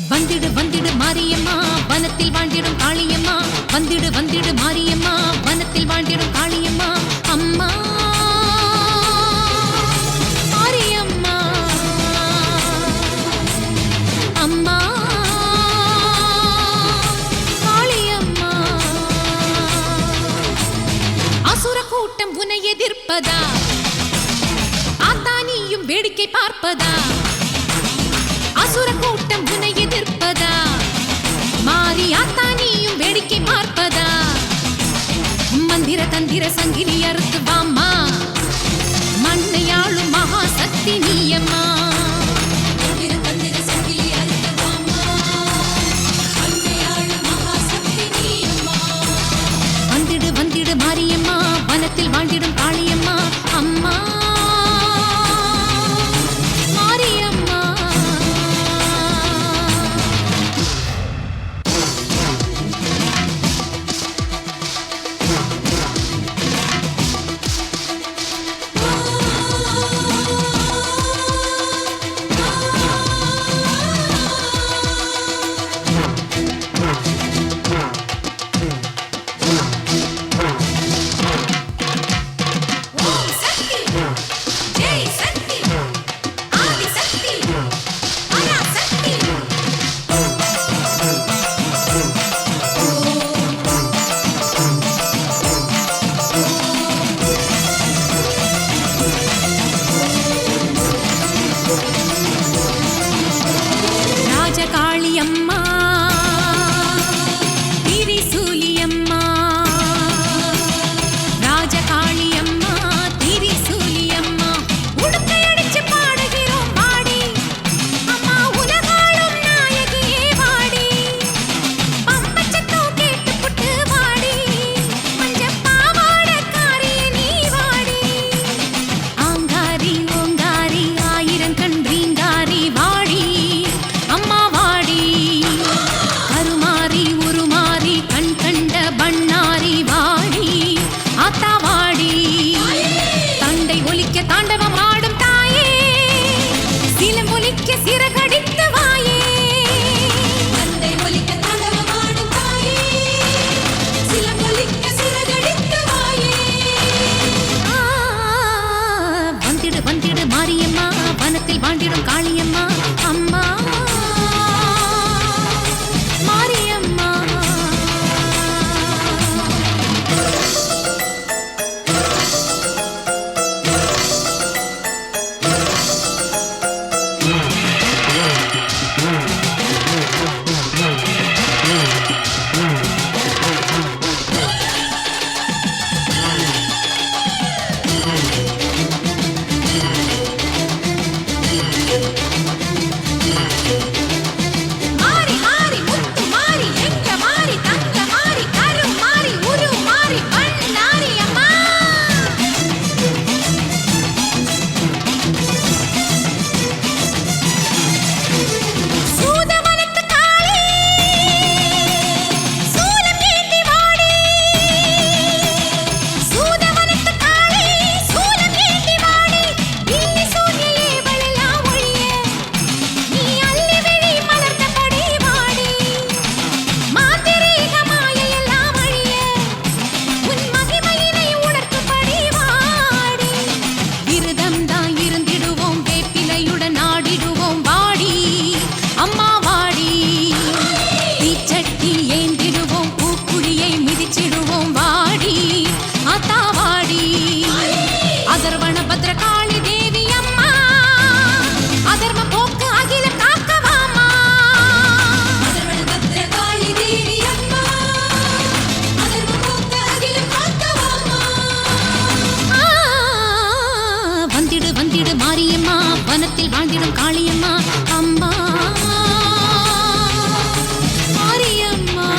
வந்திடு வந்திடு மாரியம்மா வனத்தில் வாழ்ந்திடும் காளியம்மா வந்திடு வந்திடு மாரியம்மா வனத்தில் வாழ்ந்திடும் காளியம்மா அம்மா மாரியம்மா அம்மா காளியம்மா அசுர கூட்டம் உன்னை எதிர்ப்பதா ஆத்தானியும் வேடிக்கை பார்ப்பதா அசுர கூட்டம் உன்னை எதிர்ப்பதா மாறி ஆத்தானியும் வேடிக்கை பார்ப்பதா மந்திர தந்திர சங்கிலி அறுத்து வாம்மா மண்ணையாளும் மகா சக்தி நீயம்மா வந்திடு வந்திடு மாரியம்மா வனத்தில் வாழ்ந்திடும் காளியம்மா அம்மா காளியம்மா திரிசூலியம்மா ராஜகாளியம்மா திரிசூலியம்மா உடுக்கை அடிச்சு பாடுகிறோம் பாடி அம்மா உலகாளும் நாயகியே வாடி பம்பச்சத்தம் கேட்டு புட்டு வாடி மஞ்ச பாவாடக்காரியே நீ வாடி ஆங்காரி ஓங்காரி ஆயிரம் கண் ரீங்காரி வாடி அம்மா வாடி கருமாரி உருமாரி கண் கண்ட பண்ணாரி வாடி ஆத்தா வாடி தண்டை ஒலிக்க தாண்டவம் ஆடும் தாயே சிலம் ஒலிக்க சிறகடித்து வாயே தண்டை ஒலிக்க தாண்டவம் ஆடும் தாயே சிலம் ஒலிக்க சிறகடித்து வாயே வந்திடு வந்திடு மாரியம்மா வனத்தில் வாழ்ந்திடும் காளியம்மா அம்மா மாரியம்மா மாரியம்மா வனத்தில் வாழ்ந்திடும் காளியம்மா அம்மா மாரியம்மா.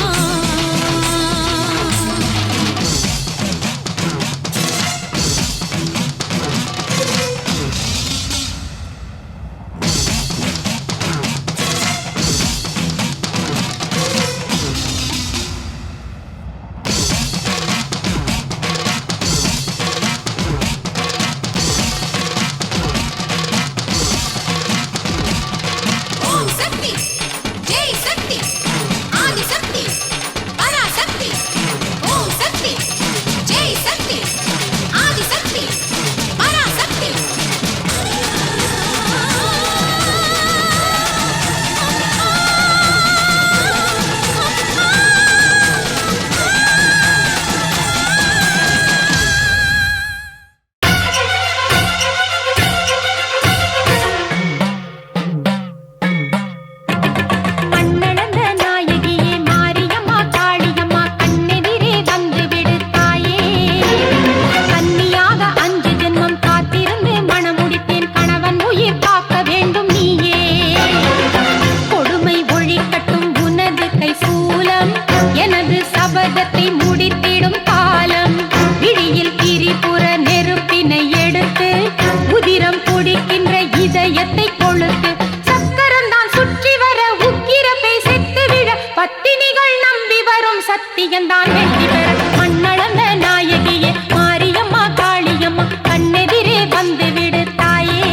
சத்தியந்தான் வெற்றி பெற மண்ணளந்த நாயகியே மாரியம்மா காளியம்மா கண்ணெதிரே வந்து விடு தாயே.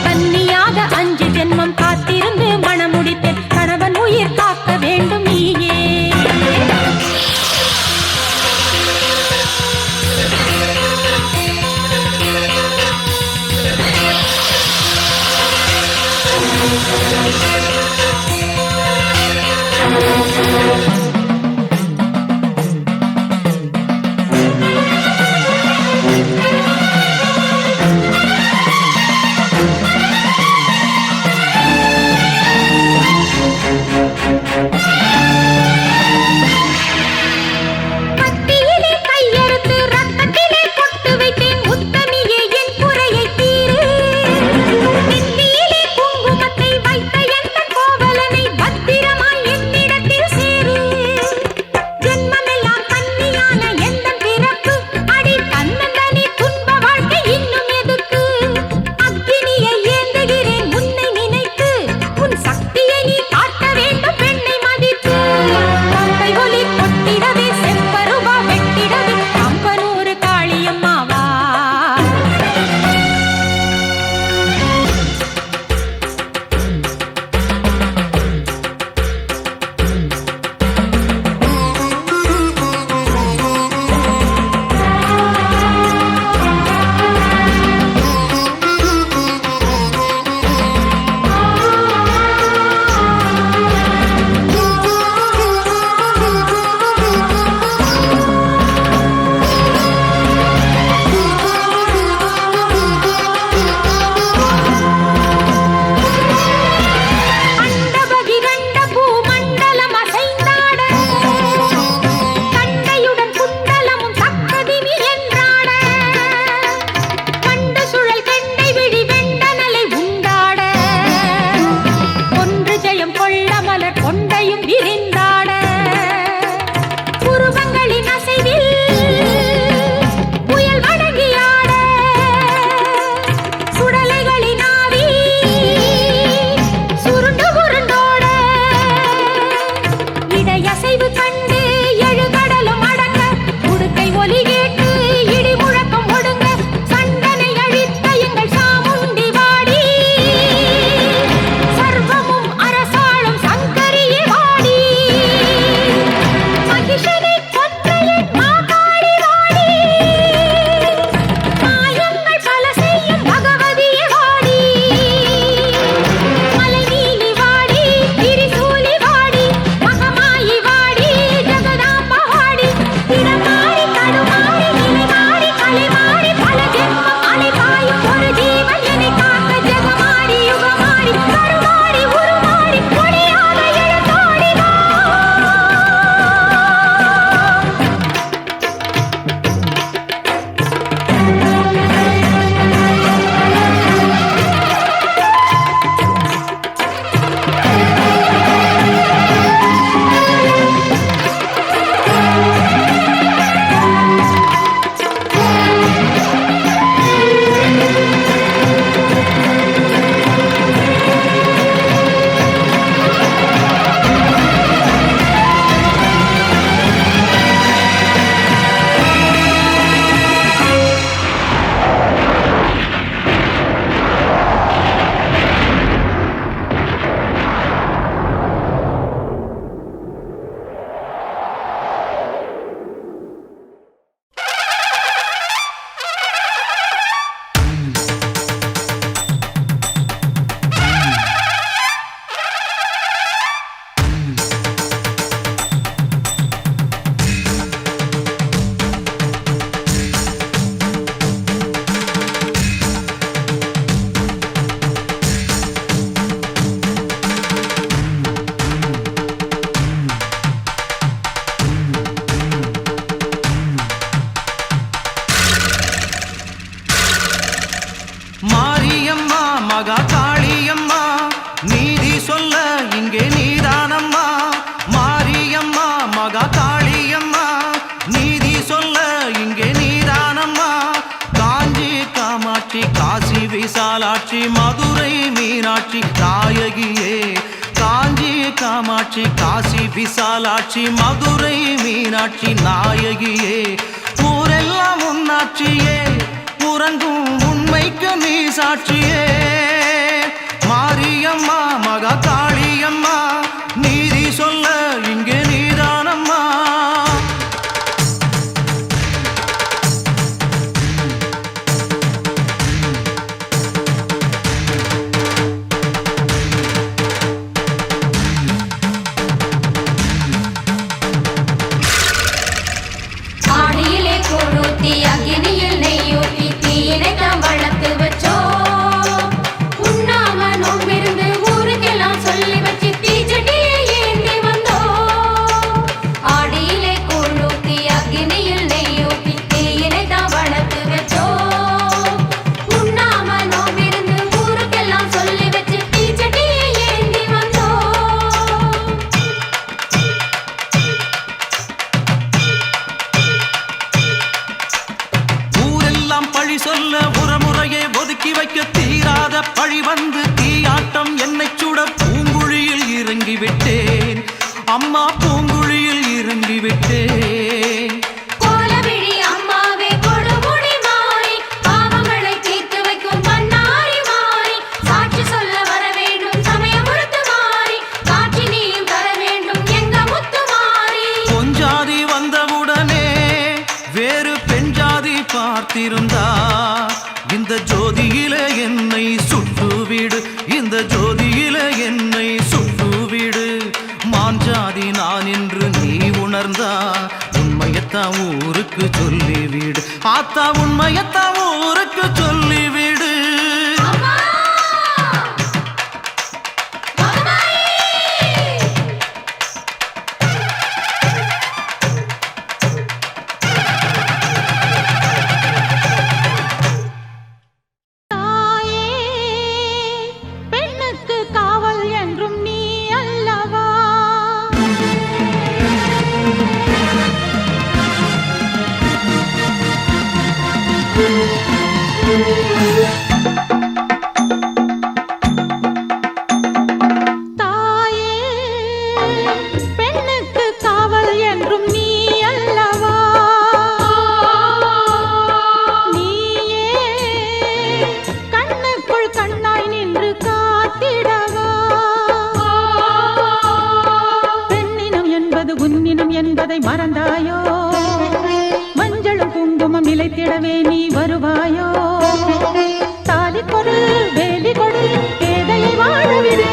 கன்னியாக 5 ஜென்மம் காத்திருந்து மணமுடித்து கணவன் உயிர் காக்க வேண்டும் நீயே. மாரியம்மா மகா காளியம்மா நீதி சொல்ல இங்கே நீதானம்மா. மாரியம்மா மகா காளியம்மா நீதி சொல்ல இங்கே நீதானம்மா. காஞ்சி காமாட்சி காசி விசாலாட்சி மதுரை மீனாட்சி நாயகியே. காஞ்சி காமாட்சி காசி விசாலாட்சி மதுரை மீனாட்சி நாயகியே. ஊரெல்லாம் உன்னாட்சியே உறங்கும் உண்மைக்கு நீ சாட்சியே. மாரியம்மா மகா காளியம்மா நீதி சொல்ல இங்கே நீதானம்மா. ஆடியிலே கூழூத்தி அக்கினியில் நெய்யூத்தி தீயினை தாம் வளர்த்து வச்சோம். உண்ணாம நோம்பிருந்து ஊருக்கெல்லாம் சொல்லி வச்சு தீச்சட்டியை ஏந்தி வந்தோம். ஆடியிலே கூழூத்தி அக்கினியில் நெய்யூத்தி தீயினை தாம் வளர்த்து வச்சோம். உண்ணாம நோம்பிருந்து ஊருக்கெல்லாம் சொல்லி வச்சு தீச்சட்டியை ஏந்தி வந்தோம். ஊரெல்லாம் பழி சொல்ல உறமுறையை ஒதுக்கி வைக்க தீராத பழி வந்து தீயாட்டம் என்னை சுட பூங்குழியில் இறங்கி விட்டேன் அம்மா. பூங்குழியில் இறங்கி விட்டேன். கோலவிழி அம்மாவே கொடுமுடி மாறி பாவங்களை தீர்த்து வைக்கும் பண்ணாரி மாறி சாட்சி சொல்ல வர வேண்டும் சமயமுறுத்து மாறி காட்சி நீயும் தர வேண்டும் எங்க முத்து மாறி. பொஞ்சாதி வந்தவுடனே வேறு பெண் ஜாதி பார்த்திருந்தா இந்த ஜோதியில என்னை சுட்டுவிடு. இந்த ஜோதியில என்னை சுட்டுவிடு. மாஞ்சாதி நான் என்று நீ உணர்ந்தா உண்மையத்தான் ஊருக்கு சொல்லிவிடு. ஆத்தா உண்மையத்தான் ஊருக்கு சொல்லிவிடு. அம்மா மகமாயி தாயே பெண்ணுக்கு காவல் என்றும் நீ அல்லவா. தாயே பெண்ணுக்கு காவல் என்றும் நீ அல்லவா. நீயே கண்ணுக்குள் கண்ணாய் நின்று காத்திடவா. பெண்ணினம் என்பது உன்னினம் என்பதை மறந்தாயோ. மஞ்சளும் குங்குமம் நிலைத்திடவே நீ வருவாயோ. தாலி கொடு வேலி கொடு பேதையை வாழவிடு.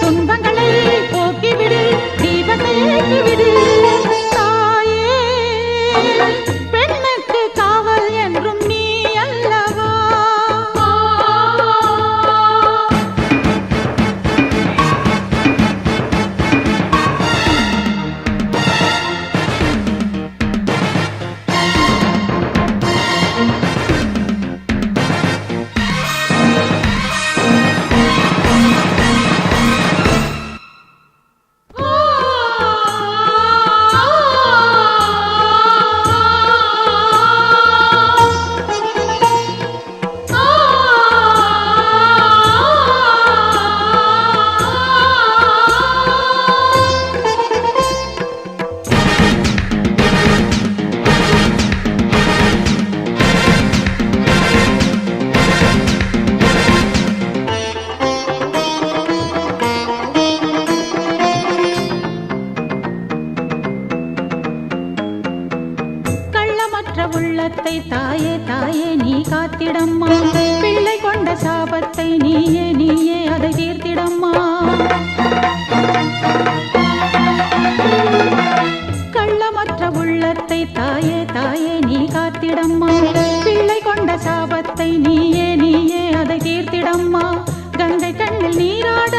துன்பங்களை போக்கிவிடு தீபத்தை ஏற்றிவிடு. தாயே பெண்ணுக்கு காவல் என்றும் நீ அல்லவா. உள்ளத்தை தாயே தாயே நீ காத்திடம்மா. பிள்ளை கொண்ட சாபத்தை நீயே நீயே அதை தீர்த்திடம்மா. கள்ளமற்ற உள்ளத்தை தாயே தாயே நீ காத்திடம்மா. பிள்ளை கொண்ட சாபத்தை நீயே நீயே அதை தீர்த்திடம்மா. கங்கை கண்ணில் நீராட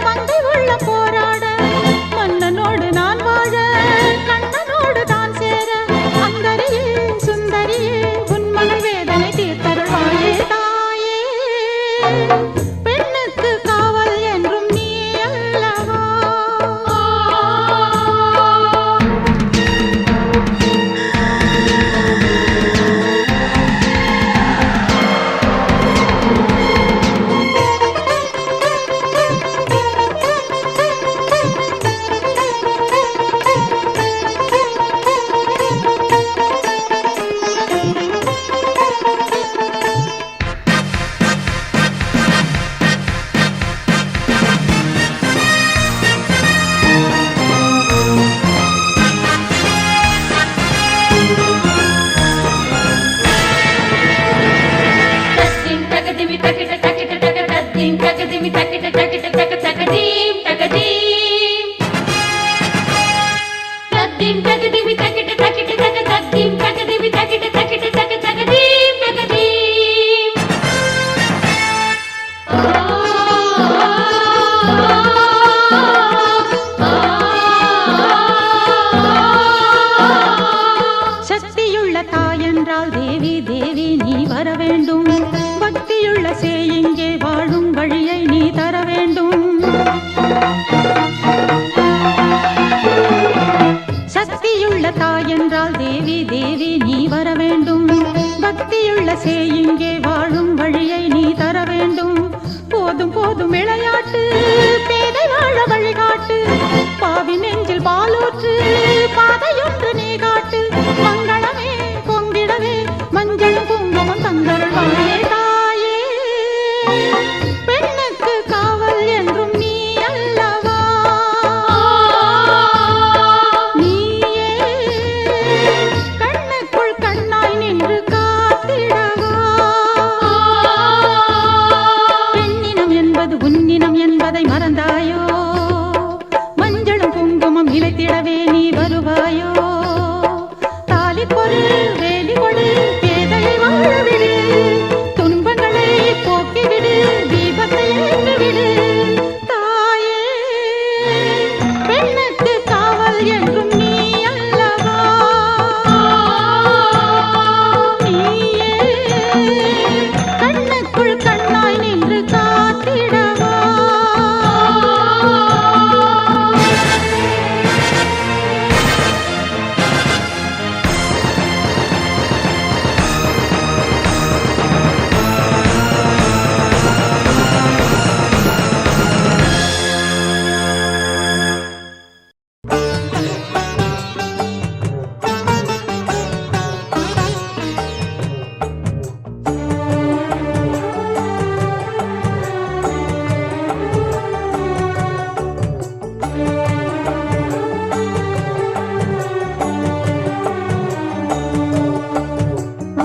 மங்கை உள்ள போராட மன்னனோடு நான் வாழ கண்ணனோடு தான் சேர அந்தரியே சுந்தரியே உன் மகள் வேதனை தீர்த்தருள்வாயே தாயே. போதும் விளையாட்டு பேதை வாழ வழிகாட்டு பாவி நெஞ்சில் பாலூற்று பாதையொன்று நீ காட்டு மங்களமே பொங்கிடவே மஞ்சளும் குங்குமம் தந்தருள்வாயே தாயே பெண்ணுக்கு காவல் என்றும் நீ அல்லவா நீயே கண்ணுக்குள் கண்ணாய் நின்று காத்திடவா பெண்ணினம் என்பது உன்னினம் என்பதை மறந்தாயோ மஞ்சளும் குங்குமம் நிலைத்திடவே நீ வருவாயோ தாலி கொடு வேலி கொடு பேதையை வாழவிடு துன்பங்களை போக்கிவிடு தீபத்தை ஏற்றிவிடு தாயே பெண்ணுக்கு காவல் என்றும் நீ அல்லவா நீயே கண்ணுக்குள் கண்ணாய் நின்று காத்திடவா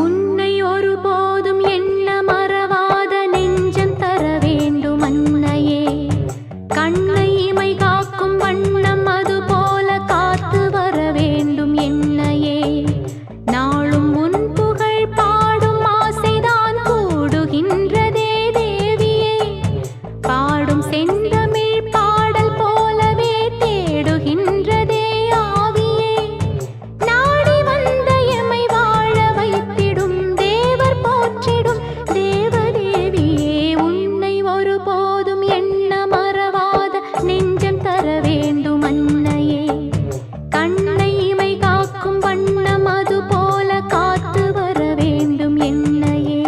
உன்னை ஒருபோதும் எண்ண மறவாத நெஞ்சம் தர வேண்டும் அன்னையே கண்ணை இமை காக்கும் வண்ணம் அது போல காத்து வர வேண்டும் என்னையே நாளும் உன் புகழ் பாடும் ஆசைதான் கூடுகின்றதே தேவியே பாடும் செந்தமிழ் பாடல் போலவே தேடுகின்றதே ஆவியே நாடி வந்த எமை வாழ வைத்திடும் தேவர் போற்றிடும் தேவதேவியே உன்னை ஒருபோதும் எண்ண மறவாத நெஞ்சம் தர வேண்டும் அன்னையே கண்ணை இமை காக்கும் வண்ணம் அது போல காத்து வர வேண்டும் என்னையே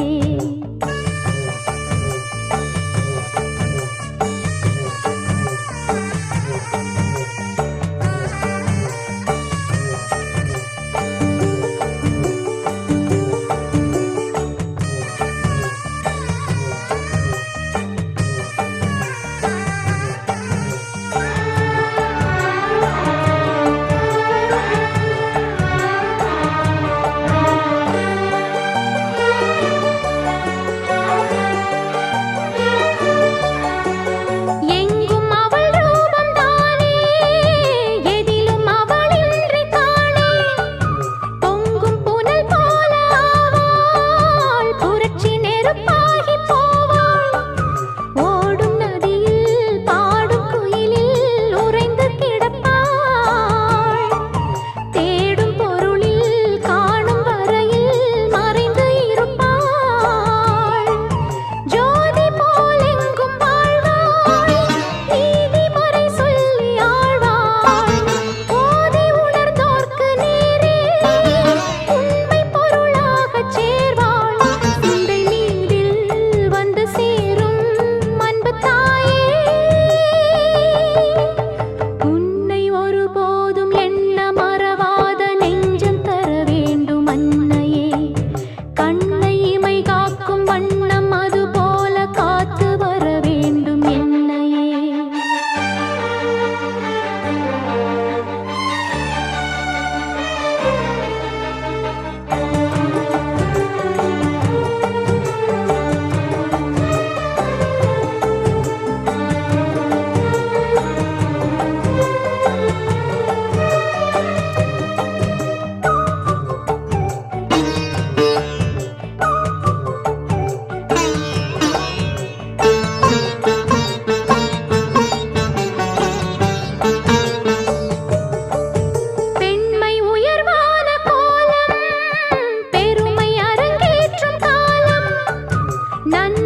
எங்கும் அவள் ரூபம் தானே எதிலும் அவளின்றி காணே பொங்கும் புனல் போல ஆவாள் புரட்சி நெருப்பாகி போவாள் ஓடும் நதியில் பாடும் குயிலில் உறைந்து கிடப்பாள் தேடும் பொருளில் காணும் வரையில் மறைந்து இருப்பாள் ஜோதி போல் எங்கும் வாழ்வாள் நீதிமறை சொல்லி ஆழ்வாள் ஓதி உணர்ந்தோர்க்கு நேரே உண்மை பொருளாகச் சேர்வாள் சிந்தை மீதில் வந்து சேரும் அன்பு தாயே உன்னை ஒருபோதும் எண்ண மறவாத நெஞ்சம் தர வேண்டும் அன்னையே கண்ணை இமை காக்கும் வண்ணம் அது போல காத்து வர வேண்டும் என்னையே பெண்மை உயர்வான கோலம் பெருமை அரங்கேற்றும் காலம் நன்மை